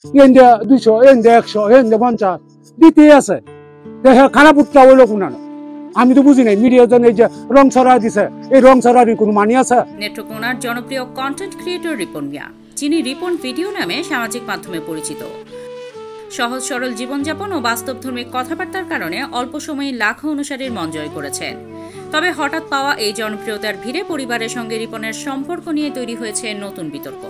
এনদে 200 এনদে 100 এনদে 50 দিতেই আছে দেখে খারাপ উঠটা হইলো কোনানো আমি তো বুঝি নাই মিডিয়া জন এই যে রং ছড়া দিছে এই রং ছড়ারই কোনো মানি আছে নেত্রকোনার জনপ্রিয় কন্টেন্ট ক্রিয়েটর রিপন মিয়া যিনি রিপন ভিডিও নামে সামাজিক মাধ্যমে পরিচিত সহজ সরল জীবনযাপন ও বাস্তবধর্মী কথাবার্তার কারণে অল্প সময়ে লাখো অনুসারীর মন জয় করেছেন তবে হঠাৎ পাওয়া এই জনপ্রিয়তার ভিড়ে পরিবারের সঙ্গে রিপনের সম্পর্ক নিয়ে তৈরি হয়েছে নতুন বিতর্ক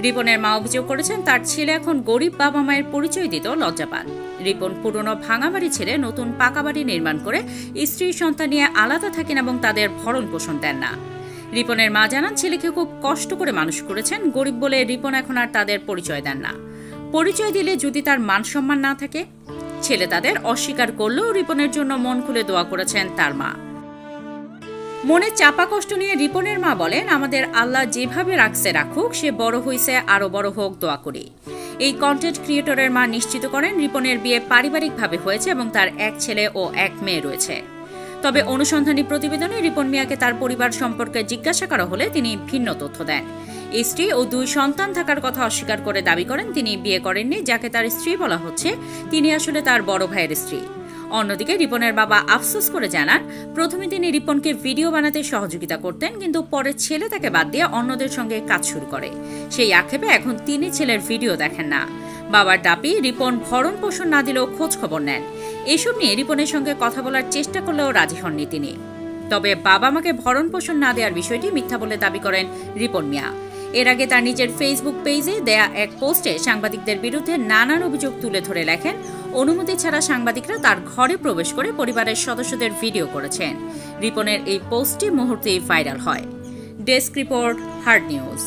রিপনের মা অভিযোগ করেছেন তার ছেলে এখন গরিব বাবা মায়ের পরিচয় দিতে লজ্জা পান রিপন পুরনো ভাঙা বাড়ি ছেড়ে নতুন পাকা বাড়ি নির্মাণ করে স্ত্রী সন্তান নিয়ে আলাদা থাকেন এবং তাদের ভরণ পোষণ দেন না রিপনের মা জানান ছেলেকে খুব কষ্ট করে মানুষ করেছেন গরিব বলে রিপন এখন আর তাদের পরিচয় দেন না পরিচয় দিলে যদি তার মান সম্মান না থাকে ছেলে তাদের অস্বীকার করলেও রিপনের জন্য মন খুলে দোয়া করেছেন তার মা মনে চাপা কষ্ট নিয়ে রিপনের মা বলেন আমাদের আল্লাহ যেভাবে রাখছে রাখুক সে বড় হইছে আরো বড় হোক দোয়া করি এই কন্টেন্ট ক্রিয়েটরের মা নিশ্চিত করেন রিপনের বিয়ে পারিবারিকভাবে হয়েছে এবং তার এক ছেলে ও এক মেয়ে রয়েছে তবে অনুসন্ধানী প্রতিবেদনে রিপন মিয়াকে তার পরিবার সম্পর্কে জিজ্ঞাসা করা হলে তিনি ভিন্ন তথ্য দেন স্ত্রী ও 2 সন্তান থাকার কথা অস্বীকার করে দাবি করেন তিনি বিয়ে করেননি যাকে তার স্ত্রী বলা হচ্ছে তিনি আসলে তার বড় ভাইয়ের স্ত্রী অন্যদিকে রিপনের বাবা আফসোস করে জানান প্রথমে তিনি রিপনকে ভিডিও বানাতে সহযোগিতা করতেন কিন্তু পরে ছেলে তাকে বাদ দিয়ে অন্যদের সঙ্গে কাজ শুরু করে সেই আক্ষেপে এখন তিনি ছেলের ভিডিও দেখেন না বাবার দাবি রিপন ভরণ পোষণ না দিলেও খোঁজ খবর নেন এসব নিয়ে রিপনের সঙ্গে কথা বলার চেষ্টা করলেও রাজি হননি তিনি তবে বাবা মাকে ভরণ পোষণ না দেওয়ার বিষয়টি মিথ্যা বলে দাবি করেন রিপন মিয়া এর আগে তার নিজের ফেসবুক পেজে দেয়া এক পোস্টে সাংবাদিকদের বিরুদ্ধে নানান অভিযোগ তুলে ধরে লেখেন অনুমতি ছাড়া সাংবাদিকরা তার ঘরে প্রবেশ করে পরিবারের সদস্যদের ভিডিও করেছেন রিপনের এই পোস্টটি মুহূর্তেই ভাইরাল হয় ডেস্ক রিপোর্ট হার্ড নিউজ